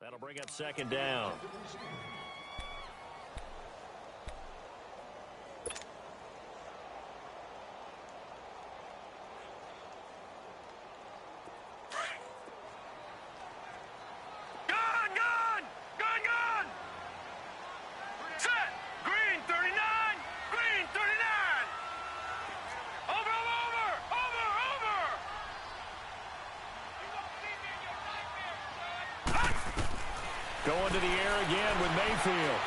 That'll bring up second down. Going to the air again with Mayfield.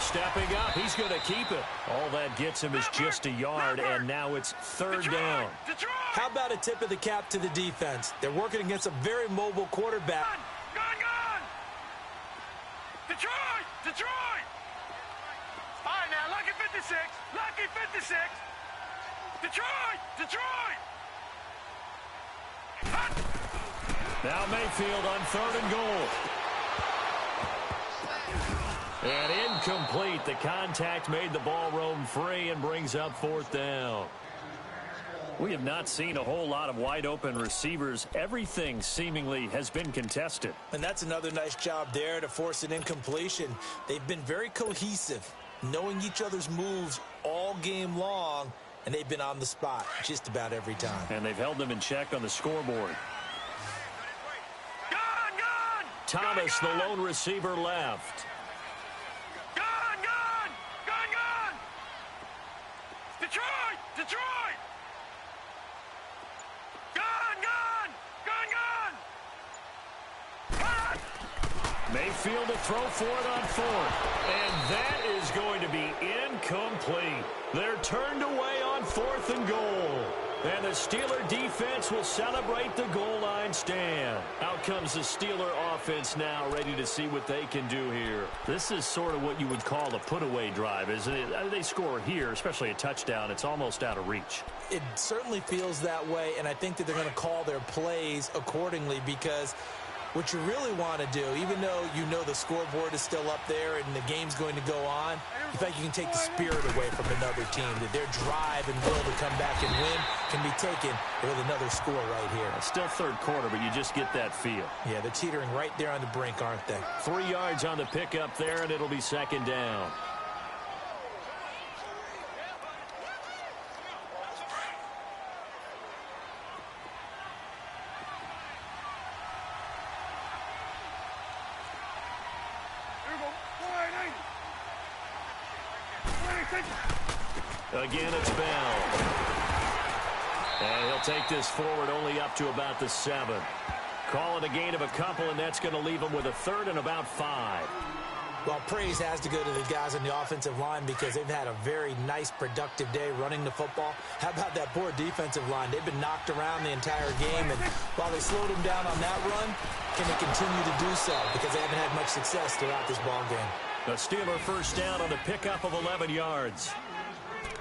Stepping up, he's going to keep it. All that gets him is just a yard, and now it's third down. How about a tip of the cap to the defense? They're working against a very mobile quarterback. Detroit! Detroit! Fine now, lucky 56. Lucky 56. Detroit! Detroit! Now Mayfield on third and goal. And incomplete. The contact made the ball roam free and brings up fourth down. We have not seen a whole lot of wide-open receivers. Everything seemingly has been contested. And that's another nice job there to force an incompletion. They've been very cohesive, knowing each other's moves all game long, and they've been on the spot just about every time. And they've held them in check on the scoreboard. Thomas, the lone receiver, left. Detroit! Detroit! Mayfield to throw for it on fourth. And that is going to be incomplete. They're turned away on fourth and goal. And the Steeler defense will celebrate the goal line stand. Out comes the Steeler offense now, ready to see what they can do here. This is sort of what you would call a put-away drive, isn't it? They score here, especially a touchdown. It's almost out of reach. It certainly feels that way, and I think that they're going to call their plays accordingly, because what you really want to do, even though you know the scoreboard is still up there and the game's going to go on, you think you can take the spirit away from another team, that their drive and will to come back and win can be taken with another score right here. It's still third quarter, but you just get that feel. Yeah, they're teetering right there on the brink, aren't they? 3 yards on the pickup there, and it'll be second down. Again, it's Bell. And he'll take this forward only up to about the 7. Call it a gain of a couple, and that's going to leave him with a third and about 5. Well, praise has to go to the guys on the offensive line, because they've had a very nice, productive day running the football. How about that poor defensive line? They've been knocked around the entire game, and while they slowed him down on that run, can they continue to do so? Because they haven't had much success throughout this ball game. A Steeler first down on the pickup of 11 yards.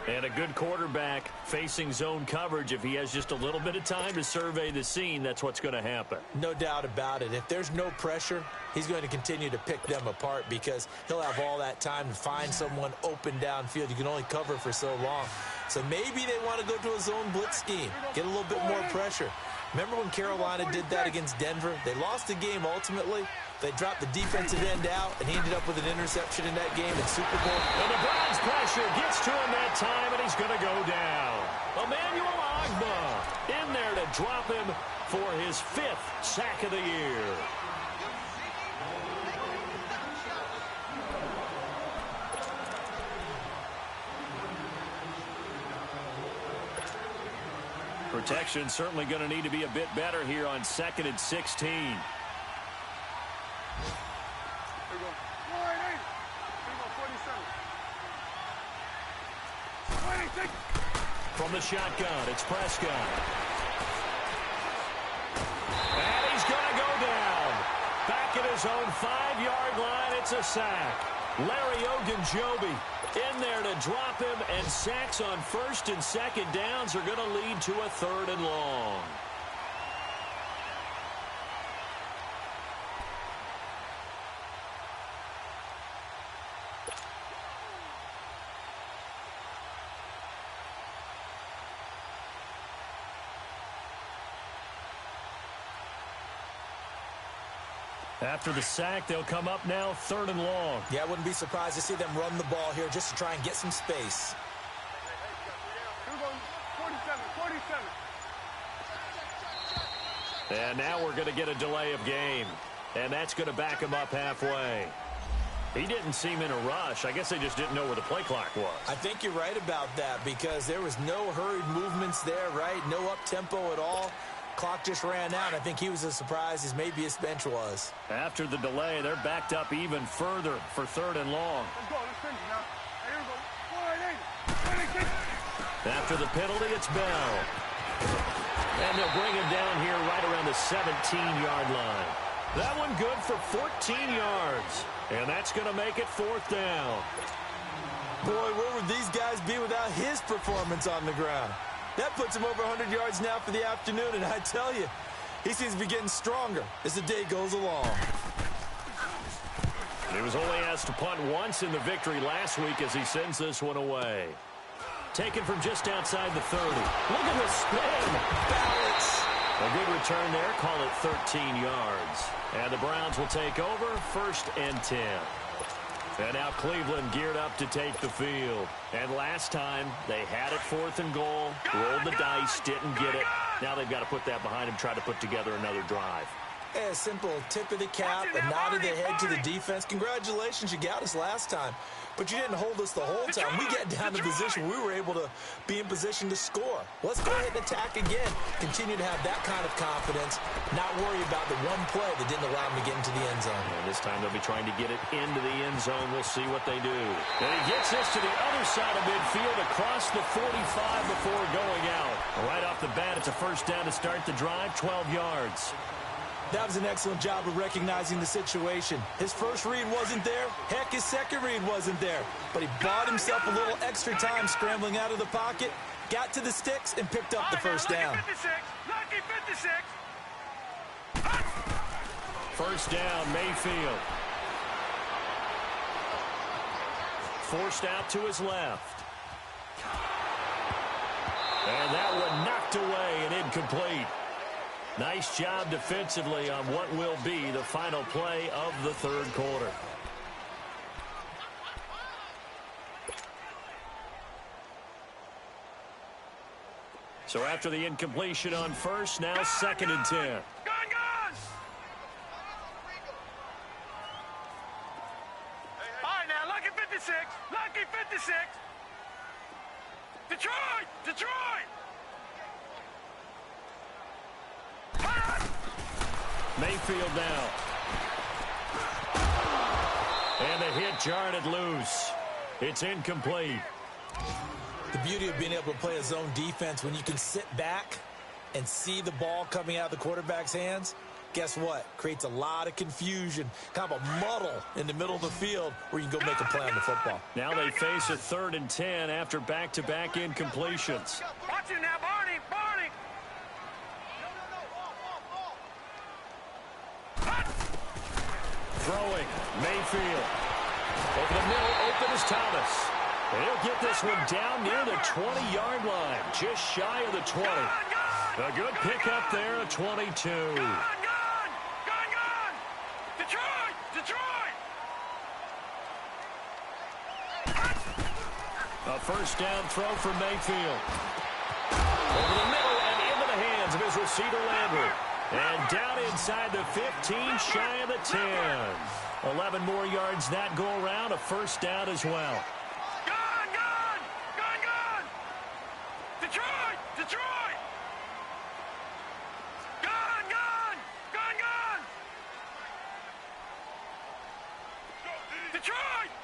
And a good quarterback facing zone coverage. If he has just a little bit of time to survey the scene, that's what's going to happen. No doubt about it. If there's no pressure, he's going to continue to pick them apart, because he'll have all that time to find someone open downfield. You can only cover for so long. So maybe they want to go to a zone blitz scheme, get a little bit more pressure. Remember when Carolina did that against Denver? They lost the game ultimately. They dropped the defensive end out, and he ended up with an interception in that game in Super Bowl. And the Browns pressure gets to him that time, and he's going to go down. Emmanuel Ogbah in there to drop him for his 5th sack of the year. Protection certainly going to need to be a bit better here on 2nd and 16. From the shotgun, it's Prescott. And he's going to go down. Back at his own 5-yard line, it's a sack. Larry Ogunjobi in there to drop him, and sacks on 1st and 2nd downs are going to lead to a 3rd and long. After the sack, they'll come up now 3rd and long. Yeah, I wouldn't be surprised to see them run the ball here just to try and get some space. 47. And now we're going to get a delay of game. And that's going to back him up halfway. He didn't seem in a rush. I guess they just didn't know where the play clock was. I think you're right about that because there was no hurried movements there, right? No up-tempo at all. Clock just ran out. I think he was as surprised as maybe his bench was. After the delay, they're backed up even further for 3rd and long. Let's go. Let's finish now. Here we go. 4-8. After the penalty, it's Bell. And they'll bring him down here right around the 17-yard line. That one good for 14 yards. And that's going to make it 4th down. Boy, where would these guys be without his performance on the ground? That puts him over 100 yards now for the afternoon, and I tell you, he seems to be getting stronger as the day goes along. He was only asked to punt once in the victory last week as he sends this one away. Taken from just outside the 30. Look at the spin. Balance. A good return there. Call it 13 yards. And the Browns will take over 1st and 10. And now Cleveland geared up to take the field. And last time, they had it 4th and goal, rolled the dice, didn't get it. Now they've got to put that behind them, try to put together another drive. A simple tip of the cap, a nod of the head to the defense. Congratulations, you got us last time. But you didn't hold us the whole time. We got down to position. We were able to be in position to score. Let's go ahead and attack again. Continue to have that kind of confidence. Not worry about the one play that didn't allow them to get into the end zone. And this time they'll be trying to get it into the end zone. We'll see what they do. And he gets this to the other side of midfield across the 45 before going out. Right off the bat, it's a 1st down to start the drive, 12 yards. That was an excellent job of recognizing the situation. His first read wasn't there. Heck, his second read wasn't there. But he bought himself a little extra time scrambling out of the pocket, got to the sticks, and picked up the 1st down. Lucky 56. 1st down, Mayfield. Forced out to his left. And that one knocked away and incomplete. Nice job defensively on what will be the final play of the 3rd quarter. So after the incompletion on 1st, now 2nd and 10. Gone! All right, now, lucky 56. Lucky 56. Detroit! Mayfield now. And the hit jarred it loose. It's incomplete. The beauty of being able to play a zone defense when you can sit back and see the ball coming out of the quarterback's hands, guess what? Creates a lot of confusion, kind of a muddle in the middle of the field where you can go make a play on the football. Now they face a 3rd and 10 after back-to-back incompletions. Watch him now, Barney! Throwing, Mayfield. Over the middle, open is Thomas. And he'll get this one down near the 20-yard line, just shy of the 20. A good pickup there at 22. Gone! Detroit! A 1st down throw for Mayfield. Over the middle and into the hands of his receiver, Landry. And down inside the 15, shy of the 10. 11 more yards that go around, a 1st down as well. Gone! Detroit! Gone!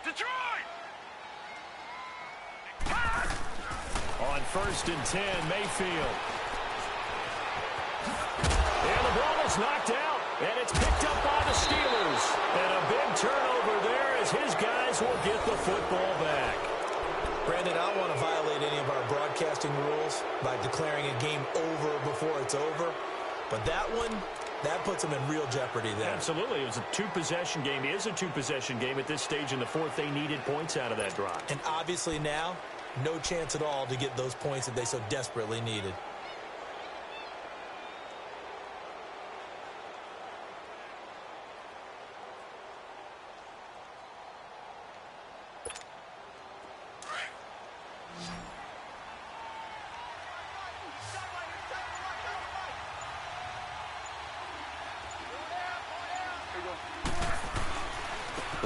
Detroit! On 1st and 10, Mayfield. And the ball is knocked out, and it's picked up by the Steelers. And a big turnover there as his guys will get the football back. Brandon, I don't want to violate any of our broadcasting rules by declaring a game over before it's over. But that one, that puts them in real jeopardy there. Absolutely. It was a two-possession game. It is a two-possession game at this stage in the 4th. They needed points out of that drive. And obviously now, no chance at all to get those points that they so desperately needed.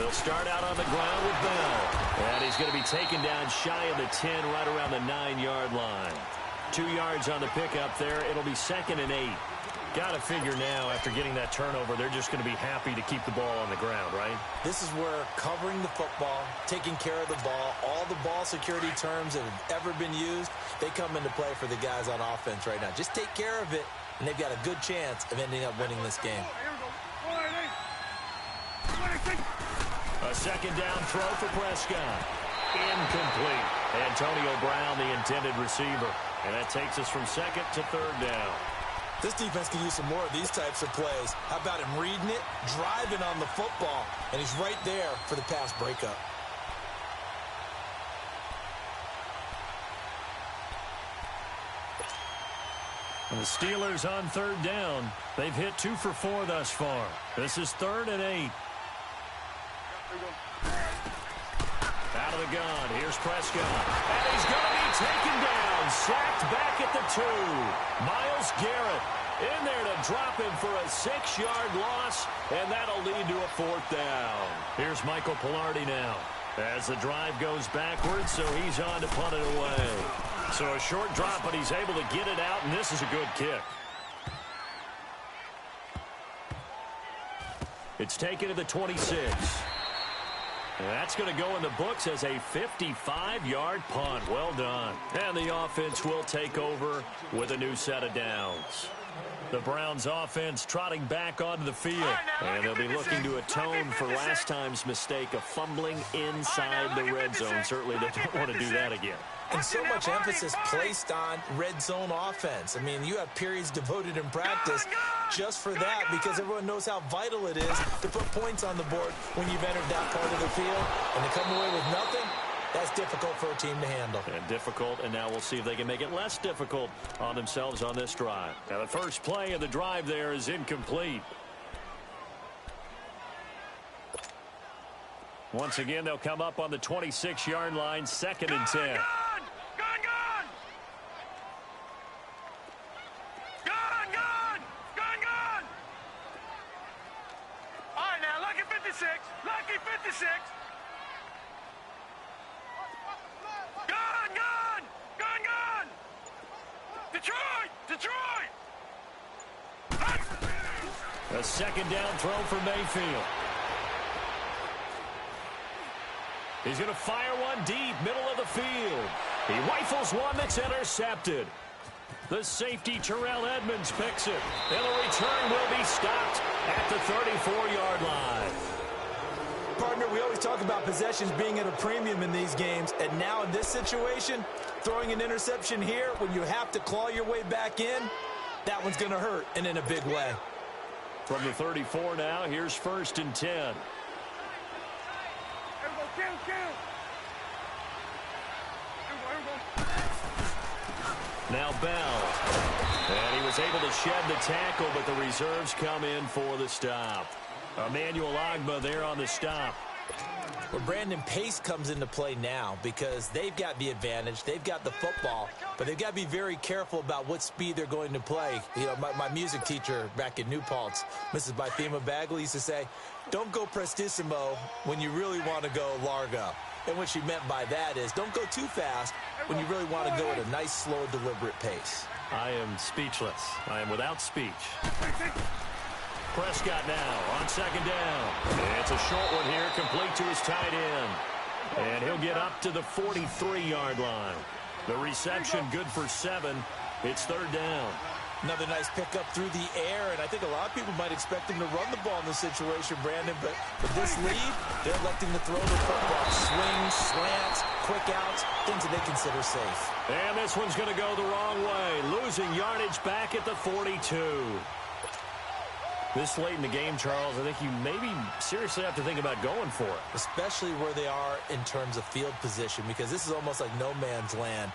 They'll start out on the ground with Bell. And he's going to be taken down shy of the 10, right around the 9-yard line. 2 yards on the pickup there. It'll be 2nd and 8. Got to figure now, after getting that turnover, they're just going to be happy to keep the ball on the ground, right? This is where covering the football, taking care of the ball, all the ball security terms that have ever been used, they come into play for the guys on offense right now. Just take care of it, and they've got a good chance of ending up winning this game. A 2nd down throw for Prescott. Incomplete. Antonio Brown, the intended receiver. And that takes us from 2nd to 3rd down. This defense can use some more of these types of plays. How about him reading it, driving on the football, and he's right there for the pass breakup. And the Steelers on 3rd down. They've hit 2 for 4 thus far. This is 3rd and 8. Out of the gun. Here's Prescott. And he's going to be taken down. Sacked back at the 2. Myles Garrett in there to drop him for a 6-yard loss. And that'll lead to a 4th down. Here's Michael Pilardi now. As the drive goes backwards, so he's on to punt it away. So a short drop, but he's able to get it out, and this is a good kick. It's taken to the 26. And that's going to go in the books as a 55-yard punt. Well done. And the offense will take over with a new set of downs. The Browns offense trotting back onto the field. And they'll be looking to atone for last time's mistake of fumbling inside the red zone. Certainly they don't want to do that again. And so much emphasis placed on red zone offense. I mean, you have periods devoted in practice just for that, because everyone knows how vital it is to put points on the board when you've entered that part of the field. And to come away with nothing, that's difficult for a team to handle. And difficult, and now we'll see if they can make it less difficult on themselves on this drive. Now the first play of the drive there is incomplete. Once again, they'll come up on the 26-yard line, 2nd and 10. Lucky 56. Gun. Detroit. A 2nd down throw for Mayfield. He's going to fire one deep, middle of the field. He rifles one that's intercepted. The safety, Terrell Edmonds, picks it. And the return will be stopped at the 34-yard line. Partner, we always talk about possessions being at a premium in these games. And now in this situation, throwing an interception here when you have to claw your way back in, that one's going to hurt, and in a big way. From the 34 now, here's 1st and 10. Now Bell. And he was able to shed the tackle, but the reserves come in for the stop. Emmanuel Ogbah there on the stop. Well, Brandon, pace comes into play now because they've got the advantage. They've got the football, but they've got to be very careful about what speed they're going to play. You know, my music teacher back in New Paltz, Mrs. Bythema Bagley, used to say, don't go prestissimo when you really want to go largo. And what she meant by that is don't go too fast when you really want to go at a nice, slow, deliberate pace. I am speechless. I am without speech. Prescott now on 2nd down. It's a short one here, complete to his tight end. And he'll get up to the 43-yard line. The reception good for 7. It's 3rd down. Another nice pickup through the air, and I think a lot of people might expect him to run the ball in this situation, Brandon, but with this lead, they're electing to throw the football. Swings, slants, quick outs, things that they consider safe. And this one's going to go the wrong way, losing yardage back at the 42. This late in the game, Charles, I think you maybe seriously have to think about going for it. Especially where they are in terms of field position, because this is almost like no man's land.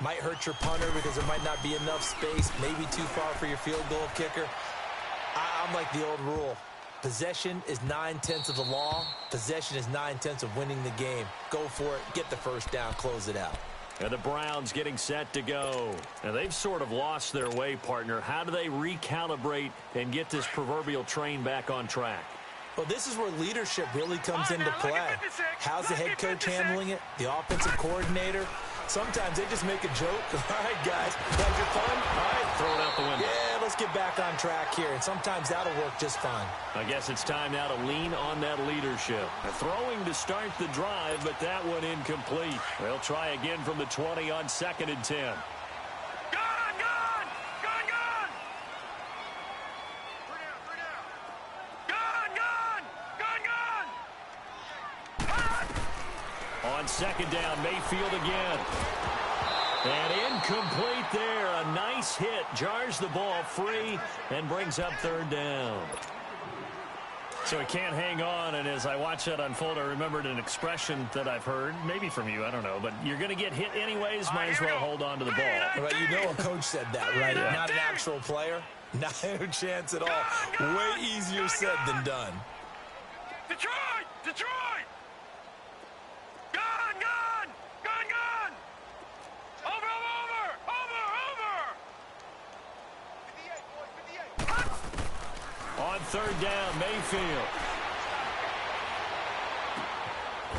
Might hurt your punter because there might not be enough space, maybe too far for your field goal kicker. I'm like the old rule. Possession is 9/10 of the law. Possession is 9/10 of winning the game. Go for it, get the first down, close it out. And the Browns getting set to go. Now, they've sort of lost their way, partner. How do they recalibrate and get this proverbial train back on track? Well, this is where leadership really comes into play. How's the head coach handling it? The offensive coordinator? Sometimes they just make a joke. All right, guys, that was your fun? All right, throw it out the window. Yeah, let's get back on track here, and sometimes that'll work just fine. I guess it's time now to lean on that leadership. Throwing to start the drive, but that one incomplete. They'll try again from the 20 on 2nd and 10. On 2nd down, Mayfield again. And incomplete there. A nice hit. Jars the ball free and brings up 3rd down. So he can't hang on, and as I watch that unfold, I remembered an expression that I've heard, maybe from you, I don't know, but you're going to get hit anyways, might as well hold on to the ball. But you know a coach said that, right? Yeah. Not an actual player. Not a chance at all. Way easier said than done. Detroit! Detroit! On 3rd down, Mayfield.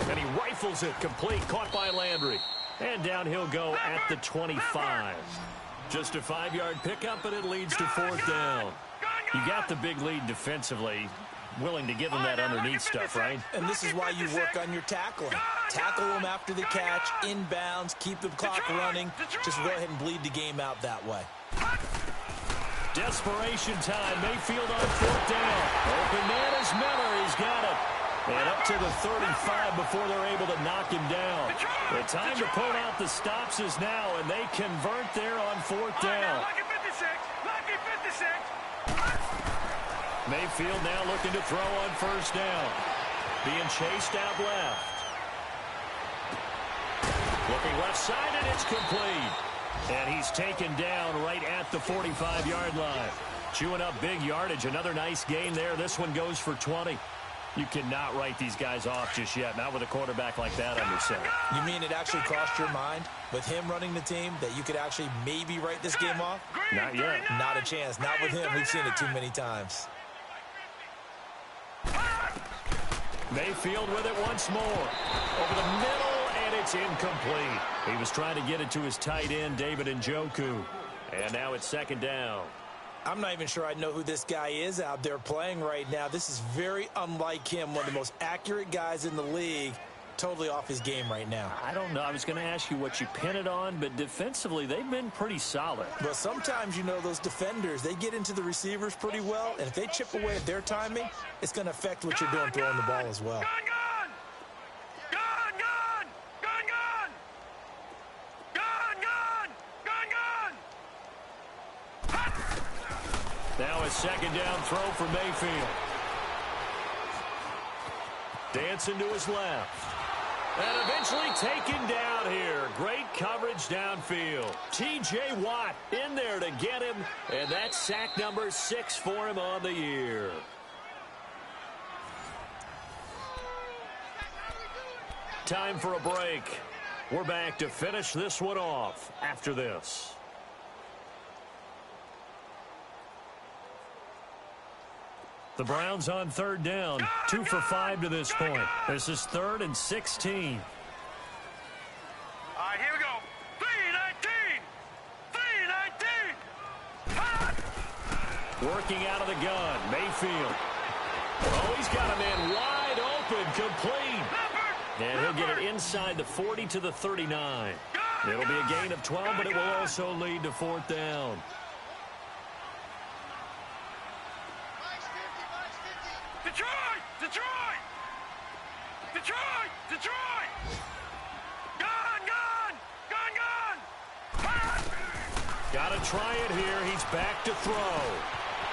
And he rifles it complete, caught by Landry. And down he'll go at the 25. Just a 5-yard pickup, and it leads to 4th down. You got the big lead defensively. Willing to give them that underneath stuff, right? And this is why you work on your tackling. Tackle them after the catch, inbounds, keep the clock running. Just go ahead and bleed the game out that way. Desperation time. Mayfield on 4th down. Open man is Miller. He's got it. And up to the 35 before they're able to knock him down. The time to pull out the stops is now, and they convert there on 4th down. Lucky 56. Mayfield now looking to throw on 1st down. Being chased out left. Looking left side, and it's complete. And he's taken down right at the 45-yard line. Chewing up big yardage. Another nice gain there. This one goes for 20. You cannot write these guys off just yet. Not with a quarterback like that under center. You mean it actually crossed your mind with him running the team that you could actually maybe write this game off? Not yet. Not a chance. Not with him. We've seen it too many times. Mayfield with it once more. Over the middle, and it's incomplete. He was trying to get it to his tight end, David Njoku. And now it's 2nd down. I'm not even sure I know who this guy is out there playing right now. This is very unlike him, one of the most accurate guys in the league. Totally off his game right now. I don't know. I was going to ask you what you pin it on, but defensively, they've been pretty solid. But sometimes, you know, those defenders, they get into the receivers pretty well, and if they chip away at their timing, it's going to affect what you're doing throwing the ball as well. Now a 2nd down throw for Mayfield. Dancing to his left. And eventually taken down here. Great coverage downfield. T.J. Watt in there to get him. And that's sack number 6 for him on the year. Time for a break. We're back to finish this one off after this. The Browns on 3rd down, 2 for 5 to this point. This is 3rd and 16. All right, here we go. 3-19. Working out of the gun, Mayfield. Oh, he's got a man wide open, complete. And he'll get it inside the 40 to the 39. It'll be a gain of 12, but it will also lead to 4th down. Detroit! Gone! Got to try it here. He's back to throw.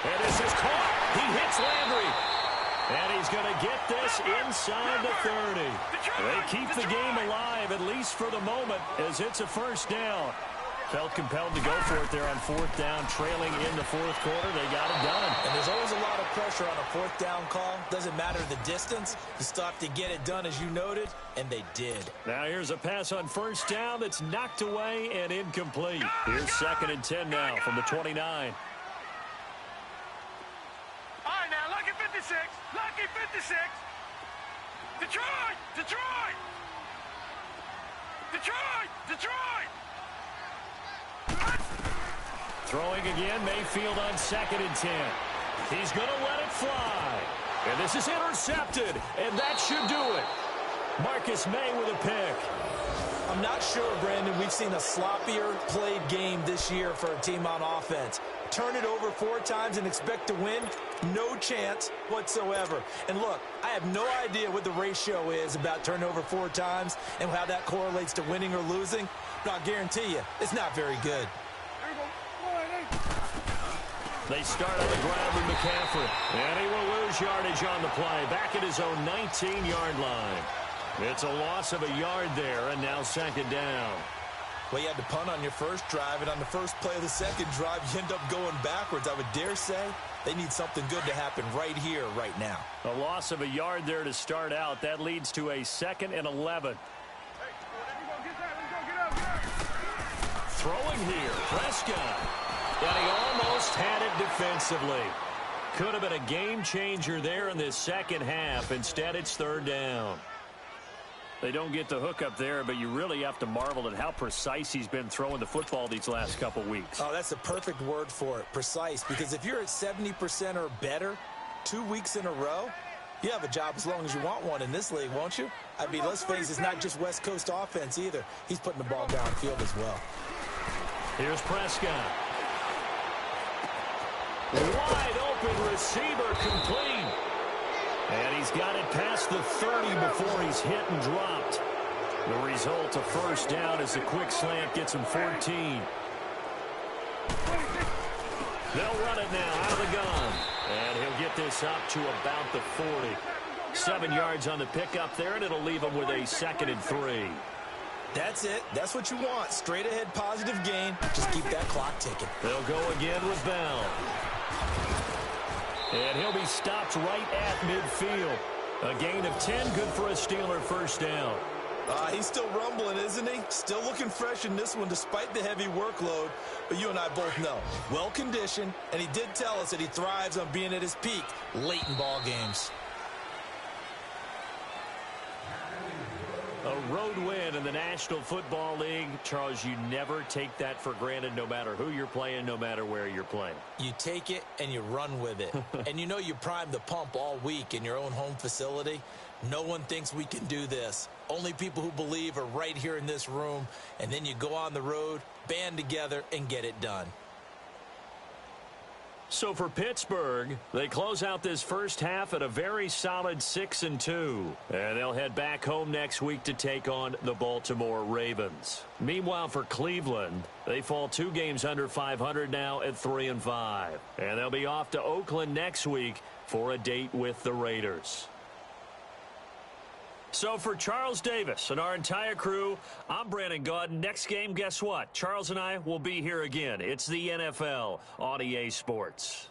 And this is caught. He hits Landry. And he's going to get this inside the 30. They keep the game alive, at least for the moment, as it's a 1st down. Felt compelled to go for it there on 4th down, trailing in the 4th quarter. They got it done. And there's always a lot of pressure on a 4th down call. Doesn't matter the distance. You still have to get it done, as you noted, and they did. Now here's a pass on 1st down that's knocked away and incomplete. Here's 2nd and 10 now from the 29. All right, now, lucky 56. Lucky 56. Detroit! Detroit! Detroit! Detroit! Throwing again, Mayfield on 2nd and 10. He's going to let it fly. And this is intercepted, and that should do it. Marcus May with a pick. I'm not sure, Brandon, we've seen a sloppier played game this year for a team on offense. Turn it over 4 times and expect to win? No chance whatsoever. And look, I have no idea what the ratio is about turnover 4 times and how that correlates to winning or losing, but I'll guarantee you, it's not very good. They start on the ground with McCaffrey, and he will lose yardage on the play, back at his own 19-yard line. It's a loss of a yard there, and now 2nd down. Well, you had to punt on your first drive, and on the first play of the second drive, you end up going backwards. I would dare say they need something good to happen right here, right now. A loss of a yard there to start out. That leads to a 2nd and 11. Throwing here, Prescott. And he almost had it defensively. Could have been a game changer there in this second half. Instead, it's 3rd down. They don't get the hook up there, but you really have to marvel at how precise he's been throwing the football these last couple weeks. Oh, that's the perfect word for it, precise. Because if you're at 70% or better 2 weeks in a row, you have a job as long as you want one in this league, won't you? I mean, let's face it, it's not just West Coast offense either. He's putting the ball downfield as well. Here's Prescott. Wide open receiver, complete. And he's got it past the 30 before he's hit and dropped. The result, a 1st down as a quick slant gets him 14. They'll run it now out of the gun. And he'll get this up to about the 40. 7 yards on the pickup there, and it'll leave him with a 2nd and 3. That's it. That's what you want. Straight ahead positive gain. Just keep that clock ticking. They'll go again with Bell. And he'll be stopped right at midfield. A gain of 10, good for a Steeler 1st down. He's still rumbling, isn't he? Still looking fresh in this one despite the heavy workload. But you and I both know, well-conditioned, and he did tell us that he thrives on being at his peak late in ball games. A road win in the National Football League. Charles, you never take that for granted no matter who you're playing, no matter where you're playing. You take it and you run with it. And you know you primed the pump all week in your own home facility. No one thinks we can do this. Only people who believe are right here in this room. And then you go on the road, band together, and get it done. So for Pittsburgh, they close out this first half at a very solid 6-2. And they'll head back home next week to take on the Baltimore Ravens. Meanwhile, for Cleveland, they fall 2 games under 500 now at 3-5. And they'll be off to Oakland next week for a date with the Raiders. So for Charles Davis and our entire crew, I'm Brandon Gaudin. Next game, guess what? Charles and I will be here again. It's the NFL on EA Sports.